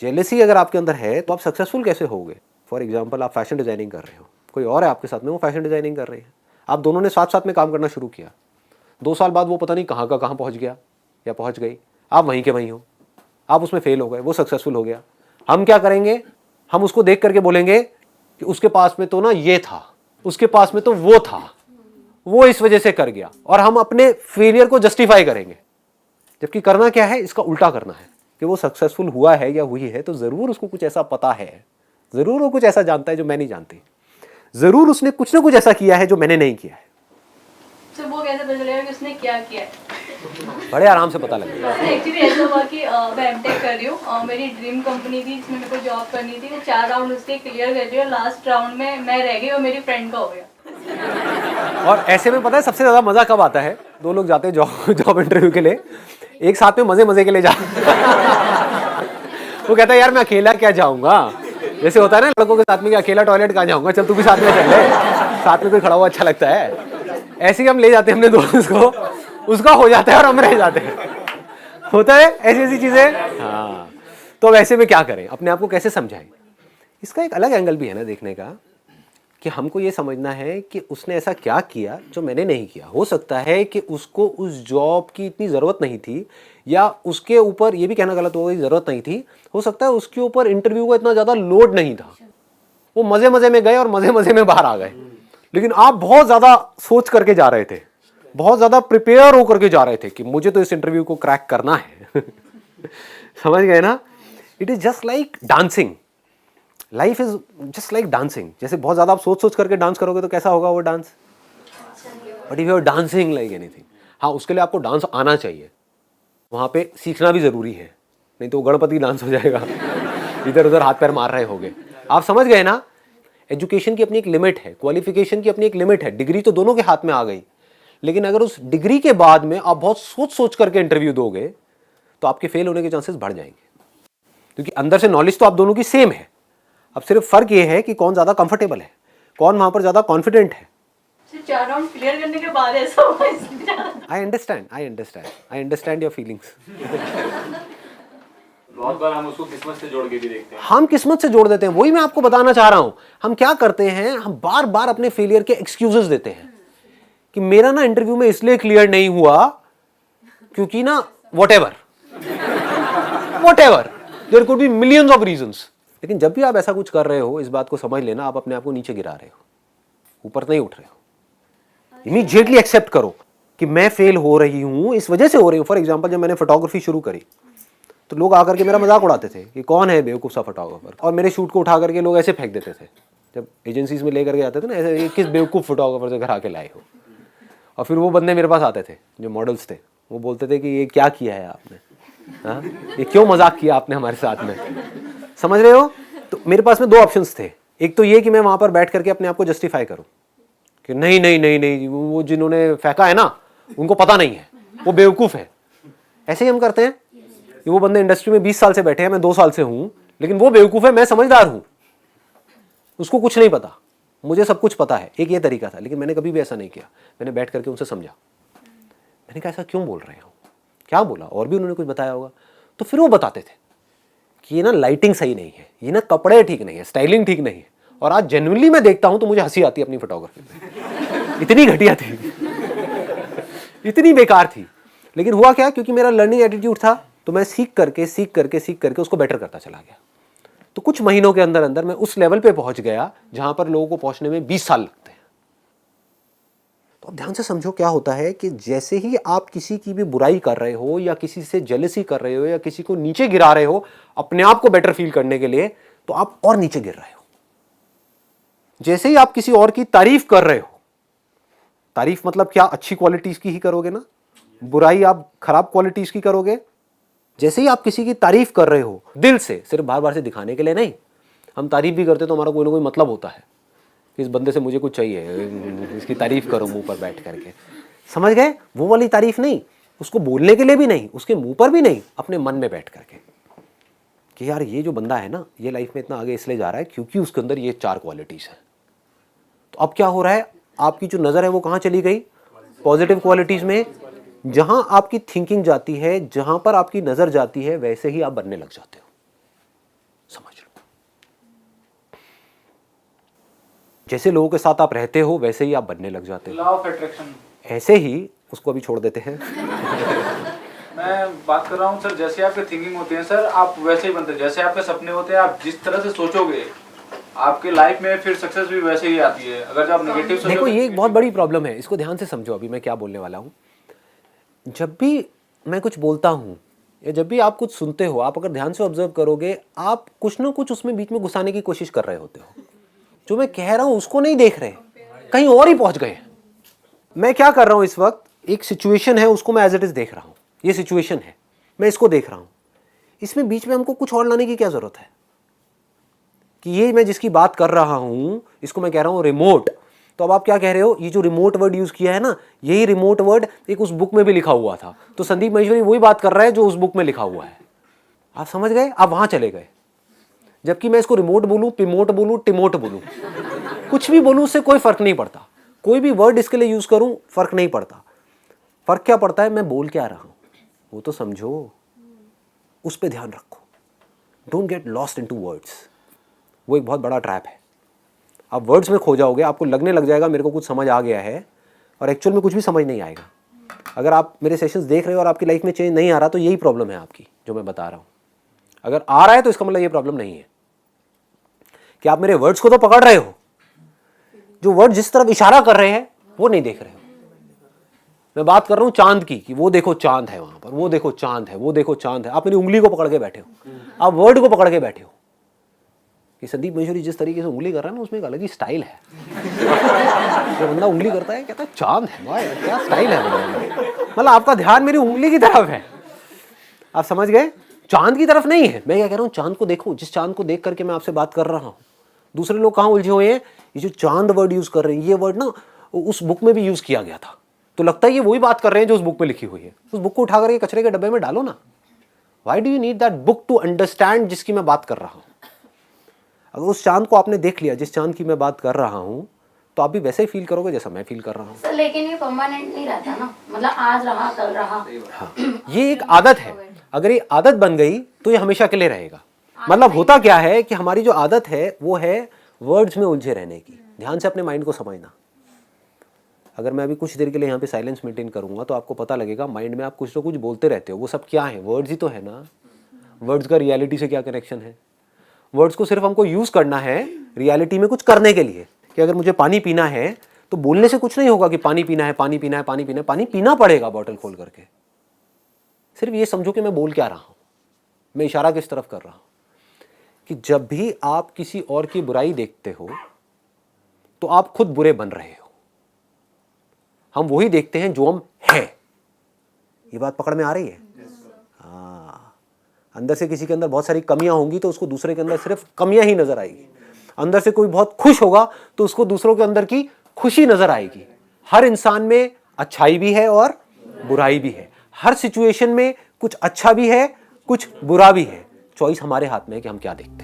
Jealousy अगर आपके अंदर है तो आप सक्सेसफुल कैसे होगे? फॉर एग्जाम्पल, आप फैशन डिजाइनिंग कर रहे हो, कोई और है आपके साथ में, वो फैशन डिजाइनिंग कर रही है, आप दोनों ने साथ साथ में काम करना शुरू किया, 2 साल बाद वो पता नहीं कहाँ का कहाँ पहुँच गया या पहुँच गई, आप वहीं के वहीं हो, आप उसमें फेल हो गए, वो सक्सेसफुल हो गया। हम क्या करेंगे? हम उसको देख करके बोलेंगे कि उसके पास में तो ना ये था, उसके पास में तो वो था, वो इस वजह से कर गया, और हम अपने फेलियर को जस्टिफाई करेंगे। जबकि करना क्या है? इसका उल्टा करना है कि वो सक्सेसफुल हुआ है या हुई है तो जरूर उसको कुछ ऐसा पता है, जरूर वो कुछ ऐसा जानता है जो मैं नहीं जानती, जरूर उसने कुछ ना कुछ ऐसा किया है जो मैंने नहीं किया है। तो वो कैसे पता चलेगा कि उसने क्या किया है? बड़े आराम से पता लगेगा। एक्चुअली ऐसा हुआ कि मैं एमटेक कर रही हूँ, मेरी ड्रीम कंपनी थी जिसमें मेरे को जॉब करनी थी, मैं 4 राउंड उसके क्लियर कर रही हूँ, लास्ट राउंड में मैं रह गई और मेरी फ्रेंड का हो गया। और ऐसे में पता है सबसे ज्यादा मजा कब आता है? 2 लोग जाते हैं जॉब इंटरव्यू के लिए, एक साथ में मजे मजे के लिए जाते वो कहता है यार मैं अकेला क्या जाऊंगा, जैसे होता है ना लड़कों के साथ में कि अकेला टॉयलेट कहाँ जाऊंगा, चल तू भी साथ में चल ले, साथ में कोई खड़ा हुआ अच्छा लगता है। ऐसे ही हम ले जाते हैं अपने दोस्त को, उसका हो जाता है और हम रह जाते हैं, होता है ऐसी ऐसी चीजें। हाँ, तो अब ऐसे में क्या करें, अपने आप को कैसे समझाएं? इसका एक अलग एंगल भी है ना देखने का, कि हमको ये समझना है कि उसने ऐसा क्या किया जो मैंने नहीं किया। हो सकता है कि उसको उस जॉब की इतनी ज़रूरत नहीं थी, या उसके ऊपर, ये भी कहना गलत होगा, ज़रूरत नहीं थी, हो सकता है उसके ऊपर इंटरव्यू का इतना ज़्यादा लोड नहीं था, वो मज़े मज़े में गए और मज़े मज़े में बाहर आ गए। लेकिन आप बहुत ज़्यादा सोच करके जा रहे थे, बहुत ज़्यादा प्रिपेयर होकर के जा रहे थे कि मुझे तो इस इंटरव्यू को क्रैक करना है समझ गए ना? It is just like dancing, life is just like dancing. जैसे बहुत ज्यादा आप सोच सोच करके डांस करोगे तो कैसा होगा वो dance? But if you are dancing like anything, हाँ उसके लिए आपको डांस आना चाहिए, वहां पे सीखना भी जरूरी है, नहीं तो गणपति डांस हो जाएगा इधर उधर हाथ पैर मार रहे होगे। आप समझ गए ना? एजुकेशन की अपनी एक लिमिट है, क्वालिफिकेशन की अपनी एक लिमिट है। डिग्री तो दोनों के हाथ में आ गई, लेकिन अगर उस डिग्री के बाद में आप बहुत सोच सोच करके इंटरव्यू दोगे तो आपके फेल होने के चांसेस बढ़ जाएंगे, क्योंकि अंदर से नॉलेज तो आप दोनों की सेम है। अब सिर्फ फर्क ये है कि कौन ज्यादा कंफर्टेबल है, कौन वहां पर ज्यादा कॉन्फिडेंट है। 4 राउंड क्लियर करने के बाद ऐसा हुआ इसलिए। I understand your feelings. बहुत बार हम उसको किस्मत से जोड़ के भी देखते हैं। हम किस्मत से जोड़ देते हैं, वही मैं आपको बताना चाह रहा हूं। हम क्या करते हैं, हम बार बार अपने फेलियर के एक्सक्यूजेस देते हैं कि मेरा ना इंटरव्यू में इसलिए क्लियर नहीं हुआ क्योंकि ना whatever there could be millions of reasons. लेकिन जब भी आप ऐसा कुछ कर रहे हो, इस बात को समझ लेना, आप अपने आप को नीचे गिरा रहे हो, ऊपर नहीं उठ रहे हो। इमीडिएटली एक्सेप्ट करो कि मैं फेल हो रही हूं, इस वजह से हो रही हूं। फॉर एग्जांपल, जब मैंने फोटोग्राफी शुरू करी तो लोग आकर के मेरा मजाक उड़ाते थे कि कौन है बेवकूफ सा फोटोग्राफर, और मेरे शूट को उठा करके लोग ऐसे फेंक देते थे। जब एजेंसीज में लेकर के आते थे ना, ऐसे ये किस बेवकूफ फोटोग्राफर से घर आके लाए हो। और फिर वो बंदे मेरे पास आते थे जो मॉडल्स थे, वो बोलते थे कि ये क्या किया है आपने, हाँ ये क्यों मजाक किया आपने हमारे साथ में, समझ रहे हो? तो मेरे पास में 2 ऑप्शंस थे। एक तो ये कि मैं वहां पर बैठ करके अपने आप को जस्टिफाई करूं कि नहीं नहीं नहीं नहीं, वो जिन्होंने फेंका है ना उनको पता नहीं है, वो बेवकूफ है। ऐसे ही हम करते हैं कि वो बंदे इंडस्ट्री में 20 साल से बैठे हैं, मैं 2 साल से हूं, लेकिन वो बेवकूफ है, मैं समझदार हूं, उसको कुछ नहीं पता, मुझे सब कुछ पता है। एक ये तरीका था, लेकिन मैंने कभी भी ऐसा नहीं किया। मैंने बैठ करके उनसे समझा, मैंने कहा ऐसा क्यों बोल रहे हो, क्या बोला, और भी उन्होंने कुछ बताया होगा। तो फिर वो बताते थे कि ये ना लाइटिंग सही नहीं है, ये ना कपड़े ठीक नहीं है, स्टाइलिंग ठीक नहीं है। और आज जेन्युइनली मैं देखता हूं तो मुझे हंसी आती है अपनी फोटोग्राफी में, इतनी घटिया थी इतनी बेकार थी। लेकिन हुआ क्या, क्योंकि मेरा लर्निंग एटीट्यूड था, तो मैं सीख करके उसको बेटर करता चला गया। तो कुछ महीनों के अंदर अंदर मैं उस लेवल पे पहुंच गया जहां पर लोगों को पहुंचने में 20 साल लगते हैं। तो अब ध्यान से समझो क्या होता है कि जैसे ही आप किसी की भी बुराई कर रहे हो, या किसी से जेलसी कर रहे हो, या किसी को नीचे गिरा रहे हो अपने आप को बेटर फील करने के लिए, तो आप और नीचे गिर रहे हो। जैसे ही आप किसी और की तारीफ कर रहे हो, तारीफ मतलब क्या, अच्छी क्वालिटीज की ही करोगे ना, बुराई आप खराब क्वालिटीज की करोगे। जैसे ही आप किसी की तारीफ कर रहे हो दिल से, सिर्फ बार बार से दिखाने के लिए नहीं, हम तारीफ भी करते तो हमारा कोई ना कोई मतलब होता है, इस बंदे से मुझे कुछ चाहिए, इसकी तारीफ करो मुंह पर बैठ करके, समझ गए? वो वाली तारीफ नहीं, उसको बोलने के लिए भी नहीं, उसके मुंह पर भी नहीं, अपने मन में बैठ करके कि यार ये जो बंदा है ना, ये लाइफ में इतना आगे इसलिए जा रहा है क्योंकि उसके अंदर ये 4 क्वालिटीज हैं। तो अब क्या हो रहा है, आपकी जो नजर है वो कहां चली गई? पॉजिटिव क्वालिटीज में। जहां आपकी थिंकिंग जाती है, जहां पर आपकी नजर जाती है, वैसे ही आप बनने लग जाते हो। समझ लो। जैसे लोगों के साथ आप रहते हो वैसे ही आप बनने लग जाते हो। Law of attraction. ऐसे ही उसको अभी छोड़ देते हैं। मैं बात कर रहा हूँ सर, जैसे आपकी थिंकिंग होती है सर, आप वैसे ही बनते हैं। जैसे आपके सपने होते हैं, आप जिस तरह से सोचोगे आपके लाइफ में फिर सक्सेस भी वैसे ही आती है। अगर आप नेगेटिव सोचोगे, देखो ये एक बहुत बड़ी प्रॉब्लम है, इसको ध्यान से समझो अभी मैं क्या बोलने वाला हूँ। जब भी मैं कुछ बोलता हूँ या जब भी आप कुछ सुनते हो, आप अगर ध्यान से ऑब्जर्व करोगे, आप कुछ ना कुछ उसमें बीच में घुसाने की कोशिश कर रहे होते हो। जो मैं कह रहा हूँ उसको नहीं देख रहे, कहीं और ही पहुंच गए। मैं क्या कर रहा हूँ इस वक्त, एक सिचुएशन है उसको मैं एज इट इज देख रहा हूँ। ये सिचुएशन है, मैं इसको देख रहा हूँ। इसमें बीच में हमको कुछ और लाने की क्या जरूरत है कि ये मैं जिसकी बात कर रहा हूँ इसको मैं कह रहा हूँ रिमोट। तो अब आप क्या कह रहे हो, ये जो रिमोट वर्ड यूज किया है ना, यही रिमोट वर्ड एक उस बुक में भी लिखा हुआ था। तो संदीप महेश्वरी वही बात कर रहा है जो उस बुक में लिखा हुआ है। आप समझ गए, आप वहां चले गए। जबकि मैं इसको रिमोट बोलूं, पिमोट बोलूं, टिमोट बोलूं, कुछ भी बोलूं उससे कोई फर्क नहीं पड़ता। कोई भी वर्ड इसके लिए यूज करूं फर्क नहीं पड़ता। फर्क क्या पड़ता है, मैं बोल क्या रहा हूं वो तो समझो, उस पर ध्यान रखो। Don't get lost into words. वो एक बहुत बड़ा ट्रैप है। आप वर्ड्स में खो जाओगे, आपको लगने लग जाएगा मेरे को कुछ समझ आ गया है, और एक्चुअल में कुछ भी समझ नहीं आएगा। अगर आप मेरे सेशंस देख रहे हो और आपकी लाइफ में चेंज नहीं आ रहा, तो यही प्रॉब्लम है आपकी जो मैं बता रहा हूँ। अगर आ रहा है तो इसका मतलब ये प्रॉब्लम नहीं है कि आप मेरे वर्ड्स को तो पकड़ रहे हो, जो वर्ड जिस तरफ इशारा कर रहे हैं वो नहीं देख रहे हो। मैं बात कर रहा हूं चांद की, कि वो देखो चांद है वहां पर, वो देखो चांद है, वो देखो चांद है। आप मेरी उंगली को पकड़ के बैठे हो, आप वर्ड को पकड़ के बैठे हो। कि संदीप महेश्वरी जिस तरीके से उंगली कर रहा है ना, उसमें एक अलग ही स्टाइल है। जो बंदा उंगली करता है कहता है चांद है, वाह यार क्या स्टाइल है। मतलब आपका ध्यान मेरी उंगली की तरफ है, आप समझ गए, चांद की तरफ नहीं है। मैं क्या कह रहा हूँ, चांद को देखो, जिस चांद को देख करके मैं आपसे बात कर रहा हूँ। दूसरे लोग कहाँ उलझे हुए हैं, ये जो चांद वर्ड यूज कर रहे हैं, ये वर्ड ना उस बुक में भी यूज किया गया था, तो लगता है ये वही बात कर रहे हैं जो उस बुक में लिखी हुई है। उस बुक को उठा करके कचरे के डब्बे में डालो ना। Why do you need that book to understand जिसकी मैं बात कर रहा हूँ। अगर उस चांद को आपने देख लिया जिस चांद की मैं बात कर रहा हूँ, तो आप भी वैसे ही फील करोगे जैसा मैं फील कर रहा हूँ। सर लेकिन ये परमानेंट नहीं रहता ना, मतलब आज रहा कल रहा। हाँ, ये एक आदत है। अगर ये आदत बन गई तो ये हमेशा के लिए रहेगा। मतलब होता क्या है कि हमारी जो आदत है वो है वर्ड्स में उलझे रहने की। ध्यान से अपने माइंड को समझना। अगर मैं अभी कुछ देर के लिए यहाँ पे साइलेंस मेंटेन करूंगा तो आपको पता लगेगा माइंड में आप कुछ ना कुछ बोलते रहते हो। वो सब क्या है, वर्ड्स ही तो है ना। वर्ड्स का रियलिटी से क्या कनेक्शन है। वर्ड्स को सिर्फ हमको यूज करना है रियलिटी में कुछ करने के लिए। कि अगर मुझे पानी पीना है तो बोलने से कुछ नहीं होगा कि पानी पीना है, पानी पीना है, पानी पीना है। पानी पीना पड़ेगा बॉटल खोल करके। सिर्फ ये समझो कि मैं बोल क्या रहा हूं, मैं इशारा किस तरफ कर रहा हूं। कि जब भी आप किसी और की बुराई देखते हो तो आप खुद बुरे बन रहे हो। हम वही देखते हैं जो हम हैं। ये बात पकड़ में आ रही है? हाँ, अंदर से किसी के अंदर बहुत सारी कमियां होंगी तो उसको दूसरे के अंदर सिर्फ कमियां ही नजर आएगी। अंदर से कोई बहुत खुश होगा तो उसको दूसरों के अंदर की खुशी नजर आएगी। हर इंसान में अच्छाई भी है और बुराई भी है। हर सिचुएशन में कुछ अच्छा भी है, कुछ बुरा भी है। चॉइस हमारे हाथ में है कि हम क्या देखते हैं।